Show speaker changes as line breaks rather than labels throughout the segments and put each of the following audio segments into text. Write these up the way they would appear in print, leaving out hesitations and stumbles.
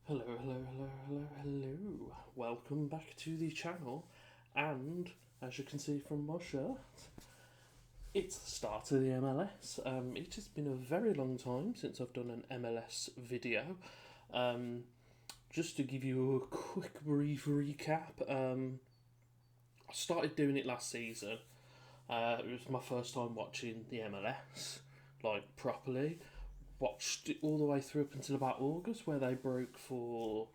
Hello. Welcome back to the channel, and as you can see from my shirt, it's the start of the MLS. It has been a very long time since I've done an MLS video. Just to give you a quick, brief recap, I started doing it last season. It was my first time watching the MLS, like properly. Watched it all the way through up until about August, where they broke for,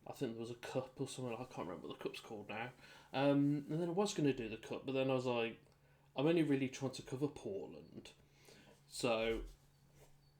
I think there was a cup or something. I can't remember what the cup's called now. And then I was going to do the cup, but then I was like, I'm only really trying to cover Portland, so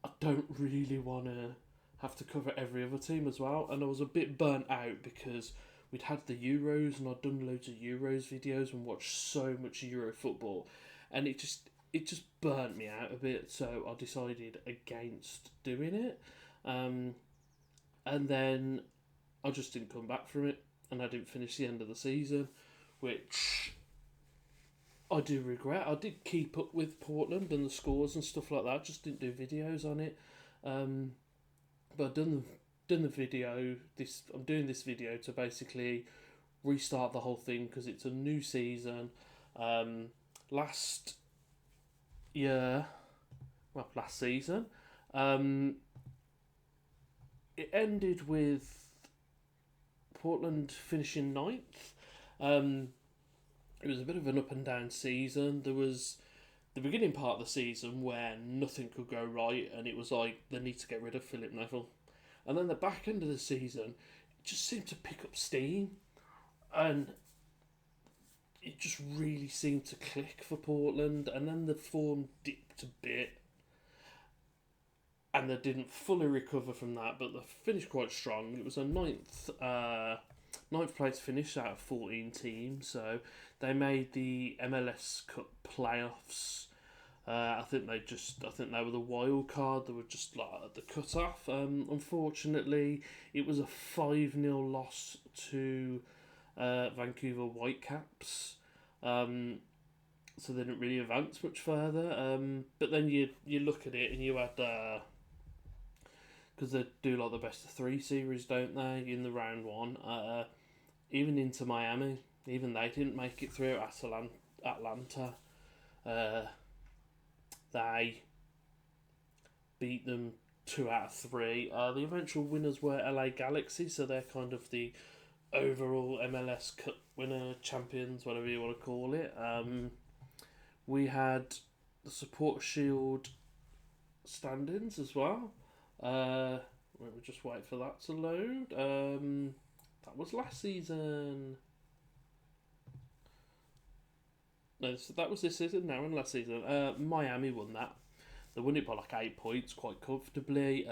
I don't really want to have to cover every other team as well. And I was a bit burnt out because we'd had the Euros and I'd done loads of Euros videos and watched so much Euro football, and it just burnt me out a bit. So I decided against doing it, and then I just didn't come back from it, and I didn't finish the end of the season, which I do regret. I did keep up with Portland and the scores and stuff like that. Just didn't do videos on it. But I've done the video. I'm doing this video to basically restart the whole thing because it's a new season. Last season, it ended with Portland finishing ninth. It was a bit of an up and down season. There was the beginning part of the season where nothing could go right, and it was like they need to get rid of Philip Neville. And then the back end of the season, it just seemed to pick up steam, and it just really seemed to click for Portland. And then the form dipped a bit, and they didn't fully recover from that, but they finished quite strong. It was a ninth place finish out of 14 teams, so they made the MLS Cup playoffs. I think they were the wild card. They were just like at the cut off. Unfortunately, it was a 5-0 loss to Vancouver Whitecaps. So they didn't really advance much further. But then you look at it and you had, because they do like the best of three series, don't they, in the round one. Even into Miami, even they didn't make it through. Atlanta, they beat them 2 out of 3. The eventual winners were LA Galaxy, so they're kind of the overall MLS Cup winner, champions, whatever you want to call it. We had the Support Shield standings as well. We'll just wait for that to load. That was last season. No, so that was this season now and last season. Miami won that. They won it by like 8 points quite comfortably.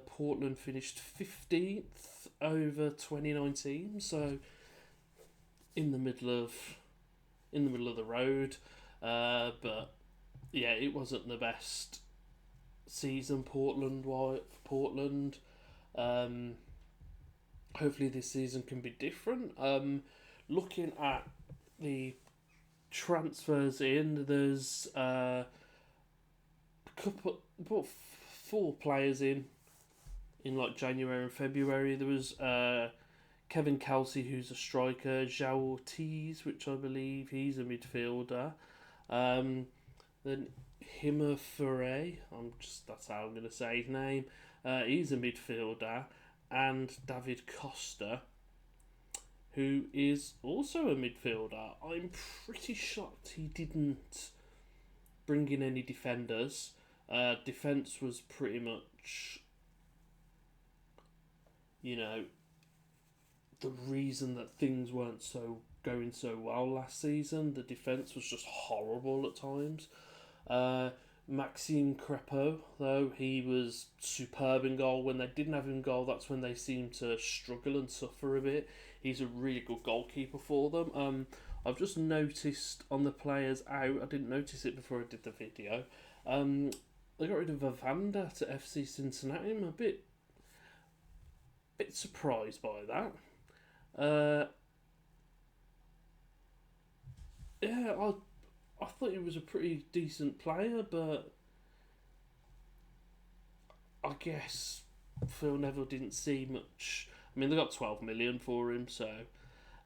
Portland finished 15th over 29 teams, so in the middle of the road. But yeah, it wasn't the best season Portland. Hopefully this season can be different. Looking at the transfers in, there's about 4 players in like January and February. There was Kevin Kelsey, who's a striker, João Ortiz, which I believe he's a midfielder. Then Hima Foray, that's how I'm going to say his name. He's a midfielder, and David Costa, who is also a midfielder. I'm pretty shocked he didn't bring in any defenders. Defence was pretty much, the reason that things weren't going so well last season. The defence was just horrible at times. Maxime Crepeau, though, he was superb in goal. When they didn't have him in goal, that's when they seemed to struggle and suffer a bit. He's a really good goalkeeper for them. I've just noticed on the players out, I didn't notice it before I did the video, they got rid of Evander to FC Cincinnati. I'm a bit surprised by that. Yeah, I thought he was a pretty decent player, but I guess Phil Neville didn't see much. I mean, they got 12 million for him, so.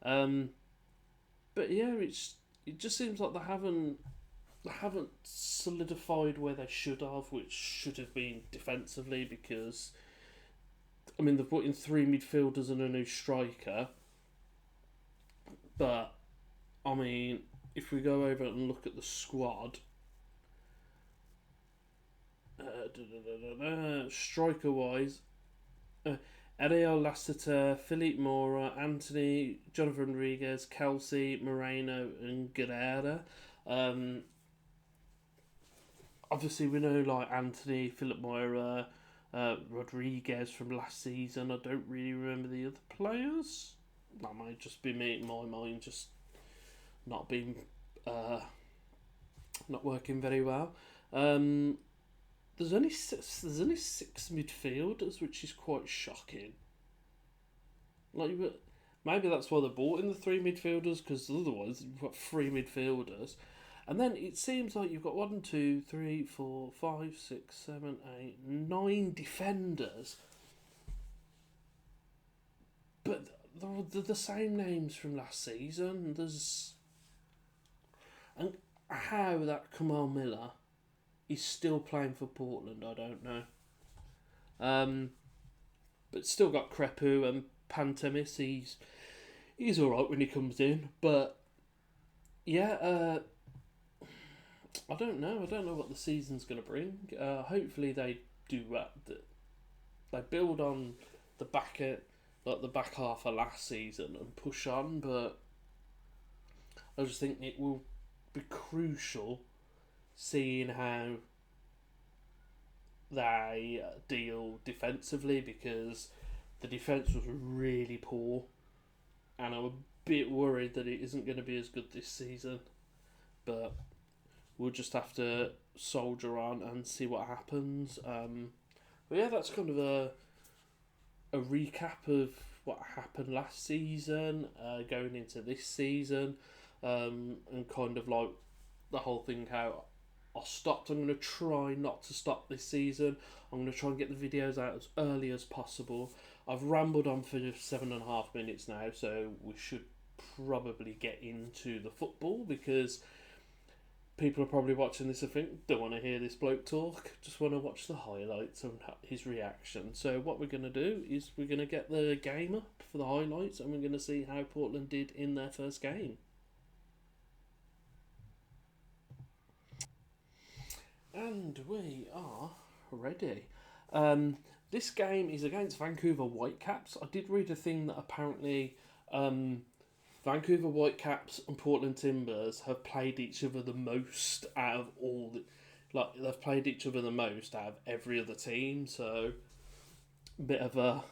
But yeah, it just seems like they haven't solidified where they should have, which should have been defensively, because I mean they've put in 3 midfielders and a new striker. But I mean, if we go over and look at the squad, striker wise, Ariel Lassiter, Philippe Mora, Anthony, Jonathan Rodriguez, Kelsey, Moreno and Guerrera. Obviously we know like Anthony, Philippe Mora, Rodriguez from last season. I don't really remember the other players. That might just be me, my mind just not being not working very well. There's only six midfielders, which is quite shocking. Like, maybe that's why they bought in the 3 midfielders, because otherwise you've got 3 midfielders, and then it seems like you've got 1, 2, 3, 4, 5, 6, 7, 8, 9 defenders, but they're the same names from last season. And how that Kamal Miller is still playing for Portland, I don't know. But still got Crepeau and Pantemis. He's all right when he comes in, but yeah, I don't know. I don't know what the season's going to bring. Hopefully they do that. They build on the back half of last season and push on, but I just think it will be crucial seeing how they deal defensively, because the defence was really poor, and I'm a bit worried that it isn't going to be as good this season. But we'll just have to soldier on and see what happens. But yeah, that's kind of a recap of what happened last season, going into this season, and kind of like the whole thing, how I stopped. I'm going to try not to stop this season. I'm going to try and get the videos out as early as possible. I've rambled on for 7.5 minutes now, so we should probably get into the football, because people are probably watching this and think, don't want to hear this bloke talk, just want to watch the highlights and his reaction. So what we're going to do is we're going to get the game up for the highlights, and we're going to see how Portland did in their first game. And we are ready. This game is against Vancouver Whitecaps. I did read a thing that apparently Vancouver Whitecaps and Portland Timbers have played each other the most out of all they've played each other the most out of every other team. So bit of a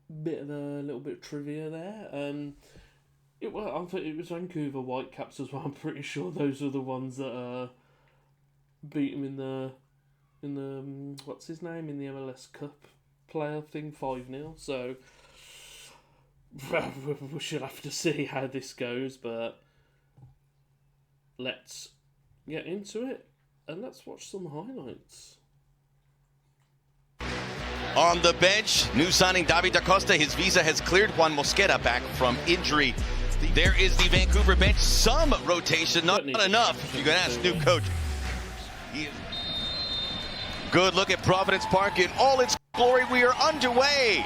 little bit of trivia there. It was Vancouver Whitecaps as well. I'm pretty sure those are the ones that beat him in the what's his name, in the MLS Cup playoff thing, 5-0. So we should have to see how this goes, but let's get into it and let's watch some highlights.
On the bench, new signing David Da Costa. His visa has cleared. Juan Mosquera back from injury. There is the Vancouver bench. Some rotation, not enough. You can ask new coach. Good look at Providence Park in all its glory. We are underway.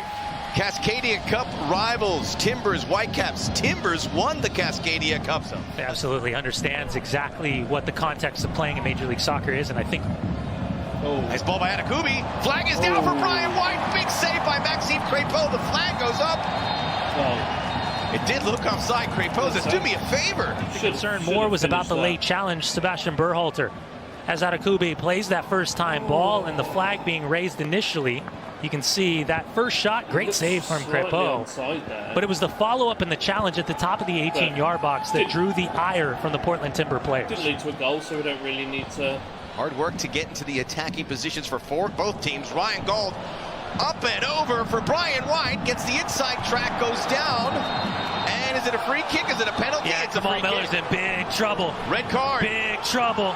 Cascadia Cup rivals, Timbers, Whitecaps. Timbers won the Cascadia Cup. So
absolutely understands exactly what the context of playing in Major League Soccer is, and I think...
Nice ball by Atakubi. Flag is down for Brian White. Big save by Maxime Crepeau. The flag goes up. It did look offside. Crepeau says, do me a favor.
The concern more was about the late challenge, Sebastian Berhalter. As Atakubi plays that first time ball and the flag being raised initially, you can see that first shot, great save from Crepeau. But it was the follow-up and the challenge at the top of the 18-yard box that drew the ire from the Portland Timber players.
Didn't lead to a goal, so we don't really need to...
Hard work to get into the attacking positions for both teams. Ryan Gold up and over for Brian White. Gets the inside track, goes down. And is it a free kick? Is it a penalty?
Yeah,
it's a free
Miller's
kick.
in big trouble.
Red card.
Big trouble.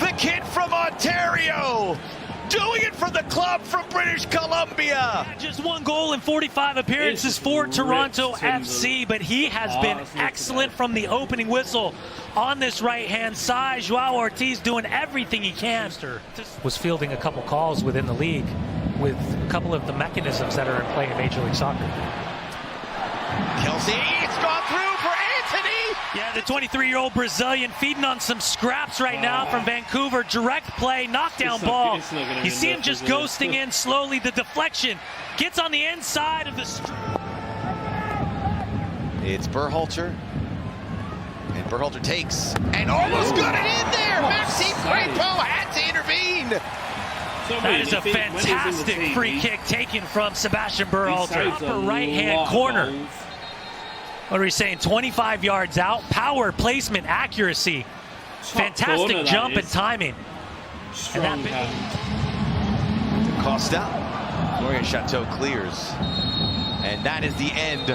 the kid from Ontario, doing it for the club from British Columbia.
Just 1 goal in 45 appearances for Toronto FC, but he has been excellent from the opening whistle on this right-hand side. Joao Ortiz doing everything he can. Was fielding a couple calls within the league with a couple of the mechanisms that are in play in Major League Soccer.
Kelsey, it's gone through for Anthony.
Yeah, the 23-year-old Brazilian feeding on some scraps right now from Vancouver. Direct play, knockdown ball. You see him just ghosting in slowly. The deflection gets on the inside of the street.
It's Berhalter. And Berhalter takes and almost got it in there. Maxime Crepeau had to intervene.
That is a fantastic free kick taken from Sebastian Berhalter. Upper right-hand corner. What are we saying? 25 yards out. Power, placement, accuracy. Fantastic jump and timing.
Strong hand.
Costa. Florian Chateau clears. And that is the end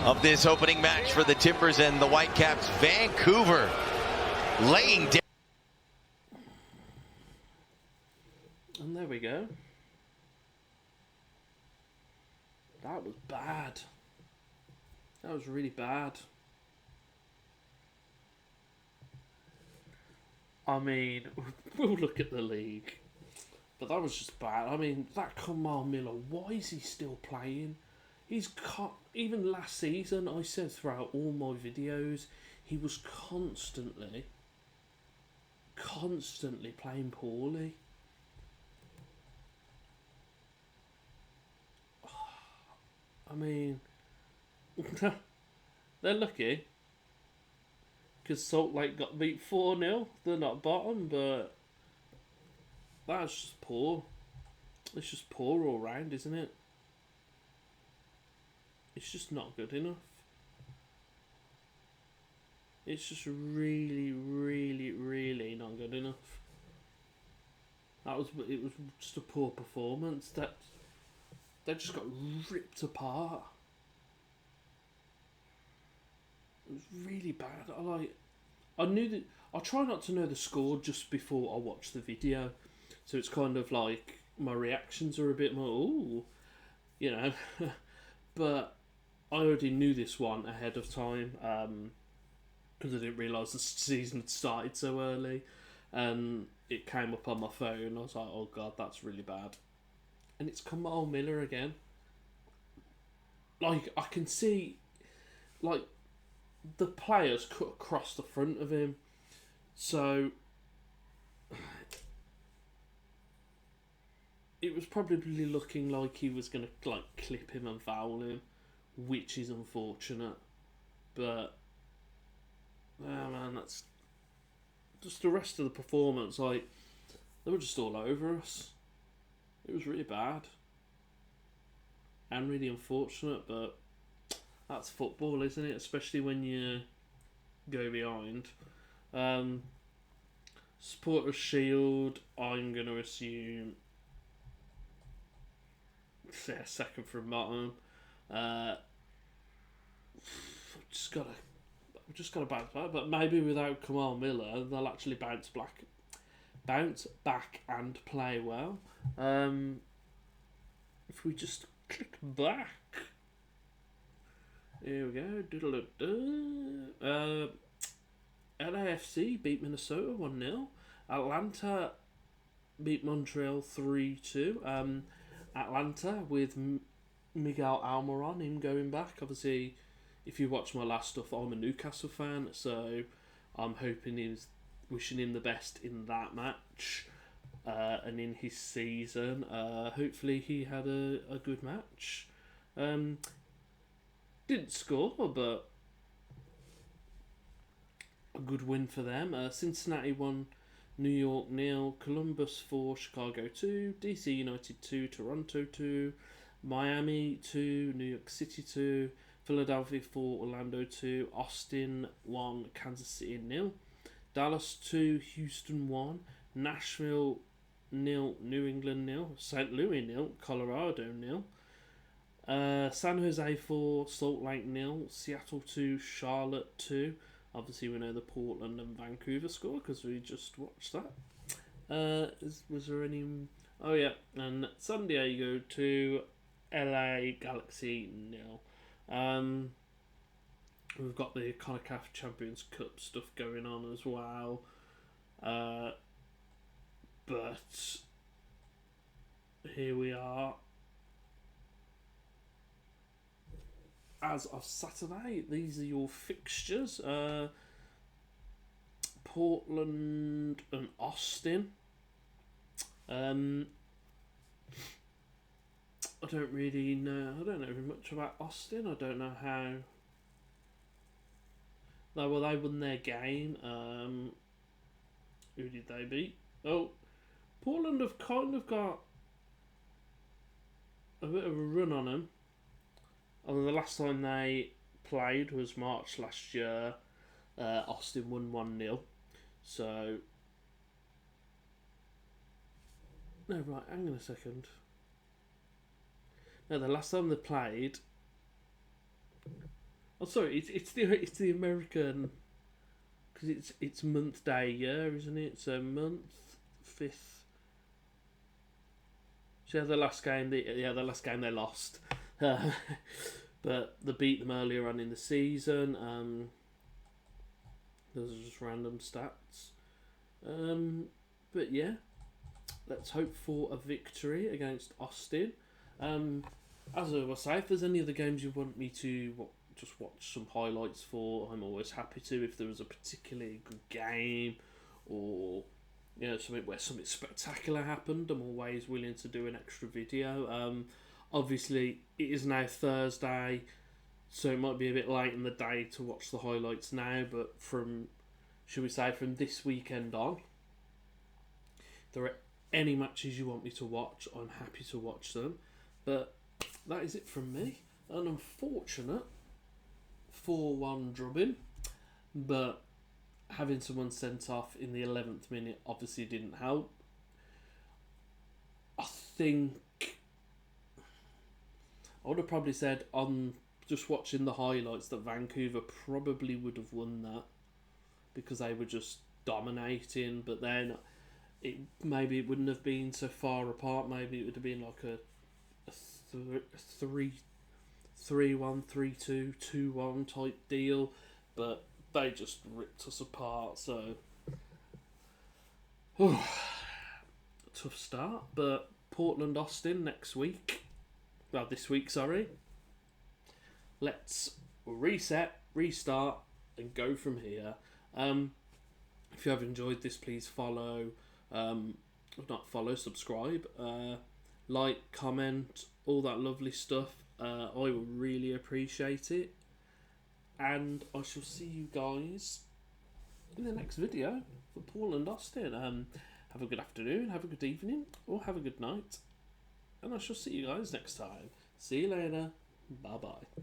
of this opening match for the Timbers and the Whitecaps. Vancouver laying down.
And there we go. That was bad. That was really bad. I mean, we'll look at the league. But that was just bad. I mean, that Kamal Miller, why is he still playing? He's even last season, I said throughout all my videos, he was constantly playing poorly. I mean, they're lucky because Salt Lake got beat 4-0. They're not bottom, but that's just poor. It's just poor all round, isn't it? It's just not good enough. It's just really, really, really not good enough. It was just a poor performance. They just got ripped apart. It was really bad. I knew that. I try not to know the score just before I watch the video, so it's kind of like my reactions are a bit more, ooh, you know. But I already knew this one ahead of time because I didn't realise the season had started so early, and it came up on my phone. I was like, oh god, that's really bad. And it's Kamal Miller again. Like, I can see, like, the players cut across the front of him. So, it was probably looking like he was going to, like, clip him and foul him, which is unfortunate. But, oh man, that's just the rest of the performance. Like, they were just all over us. It was really bad and really unfortunate, but that's football, isn't it? Especially when you go behind. Supporters Shield, I'm going to assume second from bottom. Just got to bounce back, but maybe without Kamal Miller, they'll actually bounce back and play well. If we just click back, here we go. LAFC beat Minnesota 1-0. Atlanta beat Montreal 3-2. Atlanta with Miguel Almiron, him going back. Obviously, if you watch my last stuff, I'm a Newcastle fan, so I'm wishing him the best in that match. And in his season, hopefully he had a good match. Didn't score, but a good win for them. Cincinnati won, New York 0, Columbus 4, Chicago 2, DC United 2, Toronto 2, Miami 2, New York City 2, Philadelphia 4, Orlando 2, Austin 1, Kansas City 0, Dallas 2, Houston 1, Nashville 0, New England 0, St. Louis 0, Colorado 0, San Jose 4, Salt Lake 0, Seattle 2, Charlotte 2, Obviously, we know the Portland and Vancouver score because we just watched that. Was there any... Oh, yeah. And San Diego 2, LA Galaxy 0. We've got the CONCACAF Champions Cup stuff going on as well. But here we are. As of Saturday, these are your fixtures. Portland and Austin. I don't really know. I don't know very much about Austin. I don't know how. No, well, they won their game. Who did they beat? Oh, Portland have kind of got a bit of a run on them. Although the last time they played was March last year. Austin won 1-0. So... No, right, hang on a second. No, the last time they played... Oh, sorry, it's the American... Because it's month, day, year, isn't it? So month, 5th... So yeah, the last game they lost. But they beat them earlier on in the season. Those are just random stats. But yeah, let's hope for a victory against Austin. As I was saying, if there's any other games you want me to just watch some highlights for, I'm always happy to. If there was a particularly good game or something where something spectacular happened, I'm always willing to do an extra video. Obviously, it is now Thursday, so it might be a bit late in the day to watch the highlights now, but from this weekend on, if there are any matches you want me to watch, I'm happy to watch them. But that is it from me. An unfortunate 4-1 drubbing, but having someone sent off in the 11th minute obviously didn't help. I think I would have probably said on just watching the highlights that Vancouver probably would have won that because they were just dominating, but then maybe it wouldn't have been so far apart. Maybe it would have been like a 3-1, 3-2, 2-1 type deal, but they just ripped us apart, so tough start. But Portland Austin next week. Well, this week, sorry. Let's reset, restart, and go from here. If you have enjoyed this, please follow, subscribe, like, comment, all that lovely stuff. I will really appreciate it. And I shall see you guys in the next video for Portland Austin. Have a good afternoon, have a good evening, or have a good night. And I shall see you guys next time. See you later. Bye-bye.